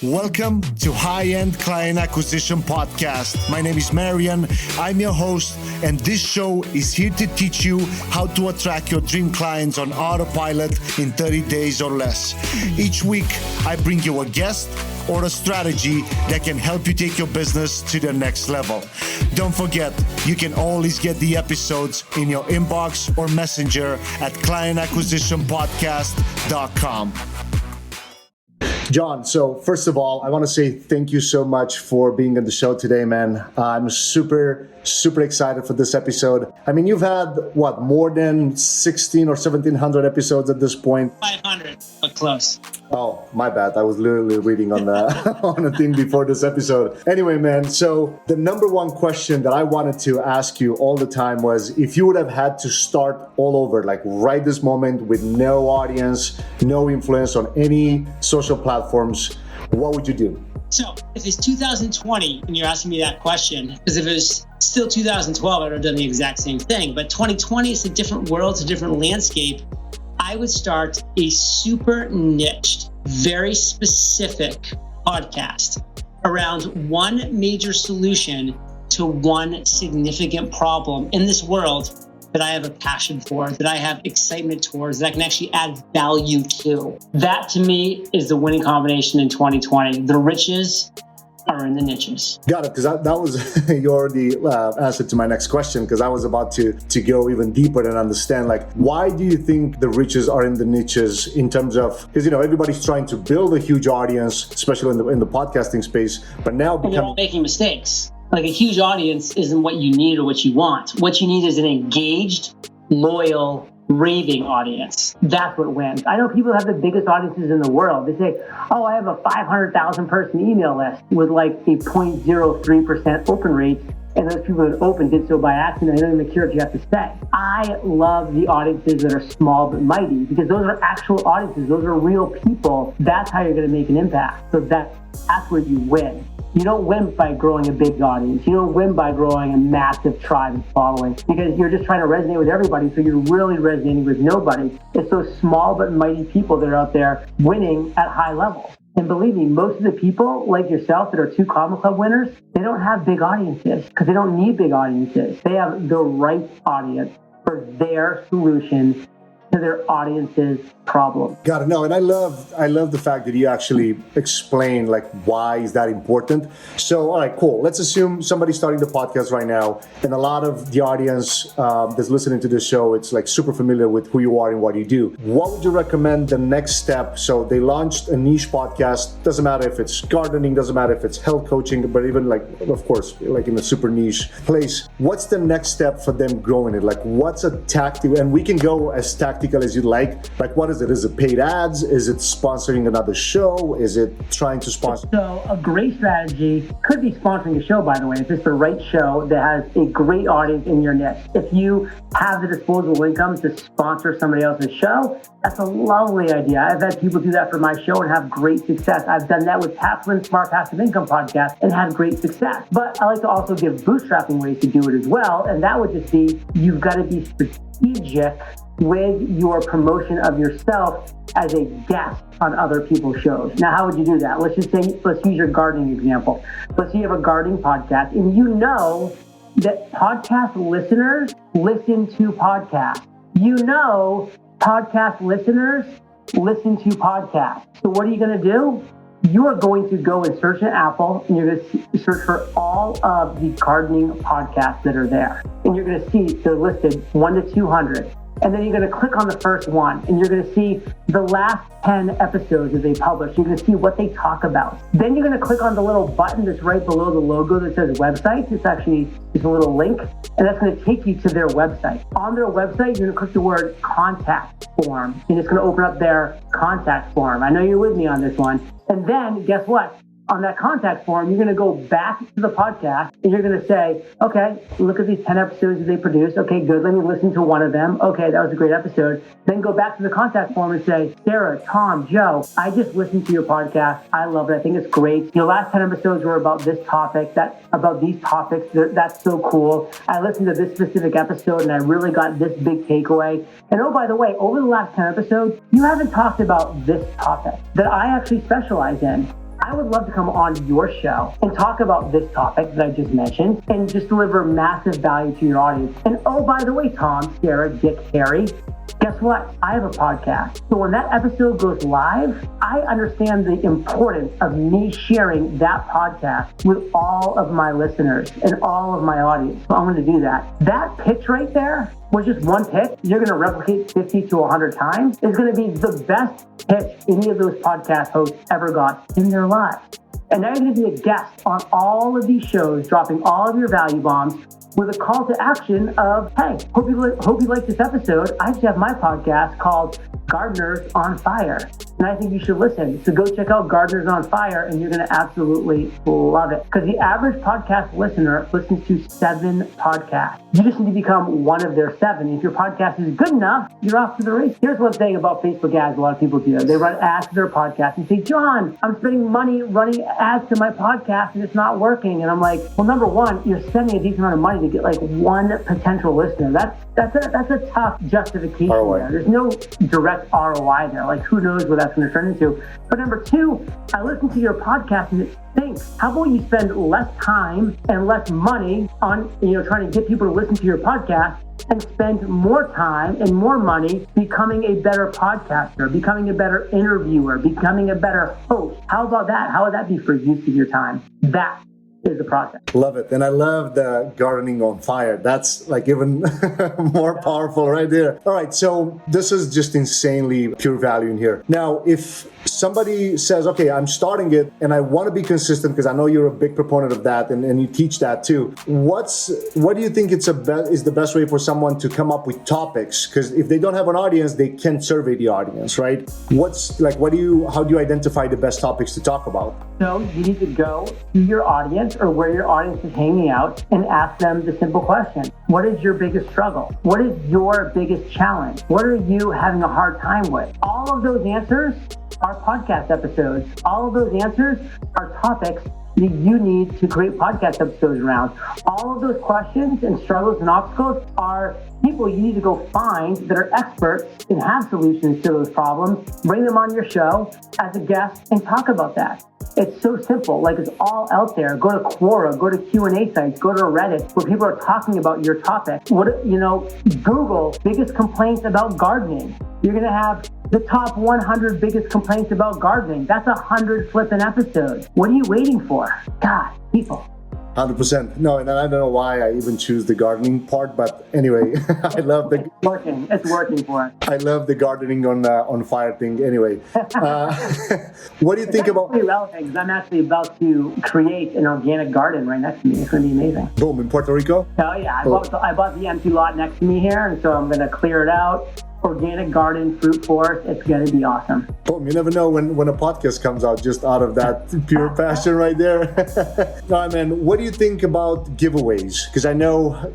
Welcome to High-End Client Acquisition Podcast. My name is Marian. I'm your host, and this show is here to teach you how to attract your dream clients on autopilot in 30 days or less. Each week, I bring you a guest or a strategy that can help you take your business to the next level. Don't forget, you can always get the episodes in your inbox or messenger at clientacquisitionpodcast.com. John, so first of all, I want to say thank you so much for being on the show today, man. I'm super excited for this episode. I mean, you've had, more than 16 or 1700 episodes at this point? 500, but close. Oh, my bad. I was literally reading on the on a thing before this episode. Anyway, man, so the number one question that I wanted to ask you all the time was, if you would have had to start all over, like right this moment with no audience, no influence on any social platforms, what would you do? So if it's 2020 and you're asking me that question, because if it was still 2012, I would have done the exact same thing. But 2020 is a different world, it's a different landscape. I would start a super niched, very specific podcast around one major solution to one significant problem in this world that I have a passion for, that I have excitement towards, that I can actually add value to. That to me is the winning combination in 2020. The riches are in the niches. Got it, because that was, you already answered to my next question, because I was about to go even deeper and understand, like, why do you think the riches are in the niches in terms of, because, everybody's trying to build a huge audience, especially in the podcasting space, but now they're all making mistakes. Like, a huge audience isn't what you need or what you want. What you need is an engaged, loyal, raving audience. That's what wins. I know people have the biggest audiences in the world. They say, oh, I have a 500,000 person email list with like a 0.03% open rate. And those people that opened did so by accident. I don't even care what you have to say. I love the audiences that are small but mighty, because those are actual audiences. Those are real people. That's how you're going to make an impact. So that's where you win. You don't win by growing a big audience. You don't win by growing a massive tribe and following, because you're just trying to resonate with everybody. So you're really resonating with nobody. It's those small but mighty people that are out there winning at high levels. And believe me, most of the people like yourself that are 2 Comma Club winners, they don't have big audiences because they don't need big audiences. They have the right audience for their solution to their audience's problem. Got it. No, and I love the fact that you actually explain, like, why is that important. So, all right, cool. Let's assume somebody's starting the podcast right now, and a lot of the audience that's listening to this show, it's like super familiar with who you are and what you do. What would you recommend the next step? So they launched a niche podcast. Doesn't matter if it's gardening, doesn't matter if it's health coaching, but even like, of course, like in a super niche place. What's the next step for them growing it? Like, what's a tactic? And we can go as tactical as you'd like. Like, what is it? Is it paid ads? Is it sponsoring another show? Is it trying to sponsor? So a great strategy could be sponsoring a show, by the way, if it's the right show that has a great audience in your niche. If you have the disposable income to sponsor somebody else's show, that's a lovely idea. I've had people do that for my show and have great success. I've done that with Kaplan's Smart Passive Income podcast and had great success. But I like to also give bootstrapping ways to do it as well. And that would just be, you've got to be strategic with your promotion of yourself as a guest on other people's shows. Now, how would you do that? Let's use your gardening example. Let's say you have a gardening podcast, and you know that podcast listeners listen to podcasts. You know podcast listeners listen to podcasts. So what are you going to do? You are going to go and search in Apple, and you're going to search for all of the gardening podcasts that are there. And you're going to see they're listed 1 to 200. And then you're going to click on the first one, and you're going to see the last 10 episodes that they publish. You're going to see what they talk about. Then you're going to click on the little button that's right below the logo that says website. It's actually just a little link, and that's going to take you to their website. On their website, you're going to click the word contact form, and it's going to open up their contact form. I know you're with me on this one. And then guess what? On that contact form, you're going to go back to the podcast and you're going to say, okay, look at these 10 episodes that they produced. Okay, good. Let me listen to one of them. Okay, that was a great episode. Then go back to the contact form and say, Sarah, Tom, Joe, I just listened to your podcast. I love it. I think it's great. Your last 10 episodes were about this topic, about these topics. That's so cool. I listened to this specific episode and I really got this big takeaway. And oh, by the way, over the last 10 episodes, you haven't talked about this topic that I actually specialize in. I would love to come on your show and talk about this topic that I just mentioned and just deliver massive value to your audience. And oh, by the way, Tom, Sarah, Dick, Harry, guess what? I have a podcast. So when that episode goes live, I understand the importance of me sharing that podcast with all of my listeners and all of my audience. So I'm going to do that. That pitch right there was just one pitch. You're going to replicate 50 to 100 times. It's going to be the best pitch any of those podcast hosts ever got in their lives. And now you're going to be a guest on all of these shows, dropping all of your value bombs with a call to action of, hey, hope you like this episode. I actually have my podcast called Gardeners on Fire, and I think you should listen. So go check out Gardeners on Fire, and you're going to absolutely love it. Because the average podcast listener listens to 7 podcasts. You just need to become one of their 7. If your podcast is good enough, you're off to the race. Here's one thing about Facebook ads a lot of people do. They run ads to their podcast and say, John, I'm spending money running ads to my podcast, and it's not working. And I'm like, well, number one, you're spending a decent amount of money to get like one potential listener. That's a tough justification there. There's no direct ROI there. Like, who knows what that's going to turn into. But number two, I listen to your podcast and it stinks. How about you spend less time and less money on, trying to get people to listen to your podcast and spend more time and more money becoming a better podcaster, becoming a better interviewer, becoming a better host. How about that? How would that be for use of your time? That is the process. Love it. And I love the gardening on fire. That's like even more powerful right there. All right. So this is just insanely pure value in here. Now, if somebody says, okay, I'm starting it and I want to be consistent, because I know you're a big proponent of that and you teach that too. What do you think is the best way for someone to come up with topics? Because if they don't have an audience, they can't survey the audience, right? How do you identify the best topics to talk about? So you need to go to your audience or where your audience is hanging out and ask them the simple question. What is your biggest struggle? What is your biggest challenge? What are you having a hard time with? All of those answers are podcast episodes. All of those answers are topics that you need to create podcast episodes around. All of those questions and struggles and obstacles are people you need to go find that are experts and have solutions to those problems, bring them on your show as a guest and talk about that. It's so simple. Like, it's all out there. Go to Quora, go to Q&A sites, go to Reddit where people are talking about your topic. Google biggest complaints about gardening. You're going to have the top 100 biggest complaints about gardening. That's 100 flipping episodes. What are you waiting for? God, people. 100%. No, and I don't know why I even choose the gardening part, but anyway, I love the. It's working for us. I love the gardening on fire thing. Anyway, what do you think about? It's relevant because I'm actually about to create an organic garden right next to me. It's going to be amazing. Boom, in Puerto Rico. Oh yeah, I bought the empty lot next to me here, and so I'm going to clear it out. Organic garden, fruit forest. It's going to be awesome. Boom, you never know when a podcast comes out just out of that pure passion right there. No, man, what do you think about giveaways? Because I know,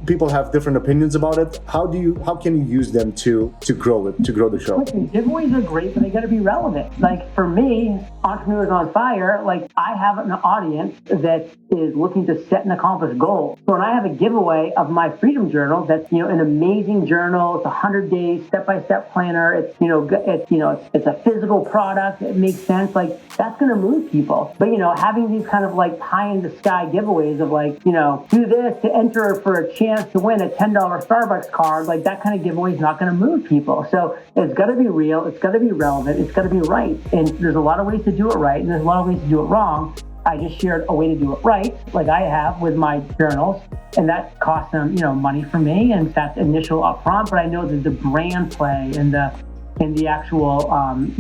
people have different opinions about it. How can you use them to grow the show? Listen, giveaways are great, but they got to be relevant. Like, for me, Entrepreneurs on Fire, like, I have an audience that is looking to set and accomplish goals. So when I have a giveaway of my Freedom Journal, that's, an amazing journal. It's 100-day step-by-step planner. It's a physical product. It makes sense. Like, that's going to move people. But, having these kind of like pie-in-the-sky giveaways of like, do this to enter for a chance to win a $10 Starbucks card, like that kind of giveaway is not going to move people. So it's got to be real. It's got to be relevant. It's got to be right. And there's a lot of ways to do it right, and there's a lot of ways to do it wrong. I just shared a way to do it right, like I have with my journals, and that cost them, money for me, and that's initial upfront. But I know that the brand play and the actual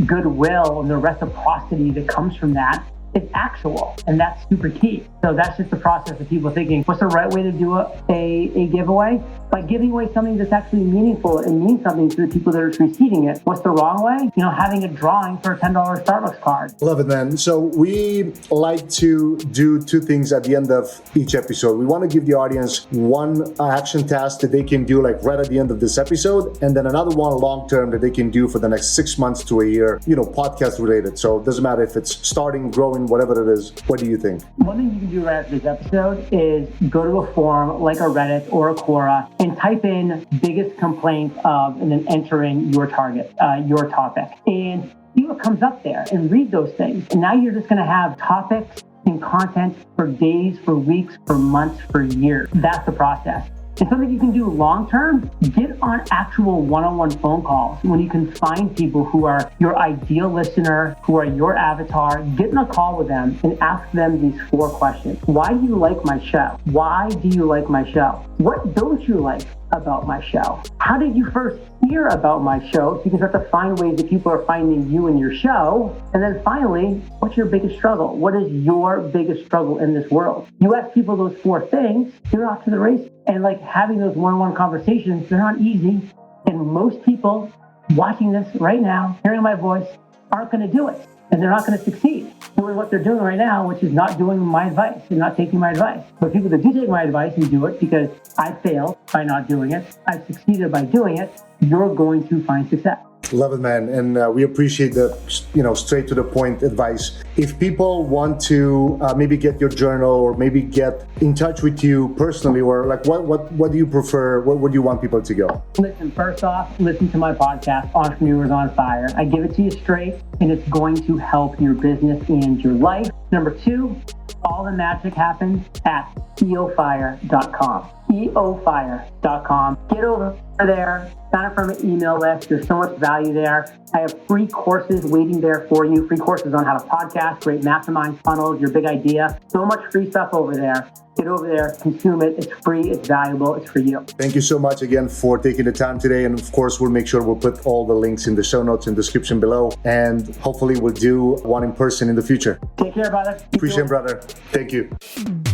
goodwill and the reciprocity that comes from that is actual, and that's super key. So that's just the process of people thinking, what's the right way to do a giveaway? By giving away something that's actually meaningful and means something to the people that are receiving it. What's the wrong way? Having a drawing for a $10 Starbucks card. Love it, man. So we like to do 2 things at the end of each episode. We want to give the audience one action task that they can do like right at the end of this episode, and then another one long-term that they can do for the next 6 months to a year, podcast related. So it doesn't matter if it's starting, growing, whatever it is. What do you think? One thing you can do right after this episode is go to a forum like a Reddit or a Quora and type in biggest complaints of, and then enter in your target, your topic. And see what comes up there and read those things. And now you're just going to have topics and content for days, for weeks, for months, for years. That's the process. And something you can do long-term, get on actual one-on-one phone calls when you can find people who are your ideal listener, who are your avatar. Get in a call with them and ask them these 4 questions. Why do you like my show? Why do you like my show? What don't you like about my show? How did you first hear about my show? So you can start to find ways that people are finding you and your show. And then finally, what's your biggest struggle? What is your biggest struggle in this world? You ask people those 4 things, you're off to the race. And like having those one-on-one conversations, they're not easy. And most people watching this right now, hearing my voice, aren't going to do it. And they're not going to succeed doing what they're doing right now, which is not doing my advice and not taking my advice. But people that do take my advice and do it because I failed by not doing it, I succeeded by doing it, you're going to find success. Love it, man. And we appreciate the, straight to the point advice. If people want to maybe get your journal or maybe get in touch with you personally, or like what do you prefer? What would you want people to go? Listen, first off, listen to my podcast, Entrepreneurs on Fire. I give it to you straight, and it's going to help your business and your life. Number 2, all the magic happens at eofire.com. eofire.com. Get over there, sign up for my email list. There's so much value there. I have free courses waiting there for you. Free courses on how to podcast, create mastermind funnels, your big idea. So much free stuff over there. Get over there, consume it. It's free, it's valuable, it's for you. Thank you so much again for taking the time today. And of course, we'll make sure we'll put all the links in the show notes and description below. And hopefully we'll do one in person in the future. Take care, brother. Appreciate it, brother. Thank you.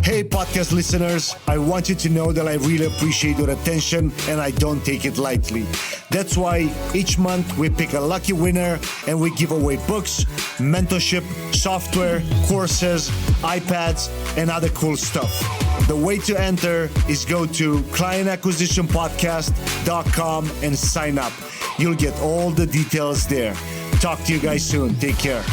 Hey, podcast listeners, I want you to know that I really appreciate your attention and I don't take it lightly. That's why each month we pick a lucky winner and we give away books, mentorship, software, courses, iPads, and other cool stuff. The way to enter is go to clientacquisitionpodcast.com and sign up. You'll get all the details there. Talk to you guys soon. Take care.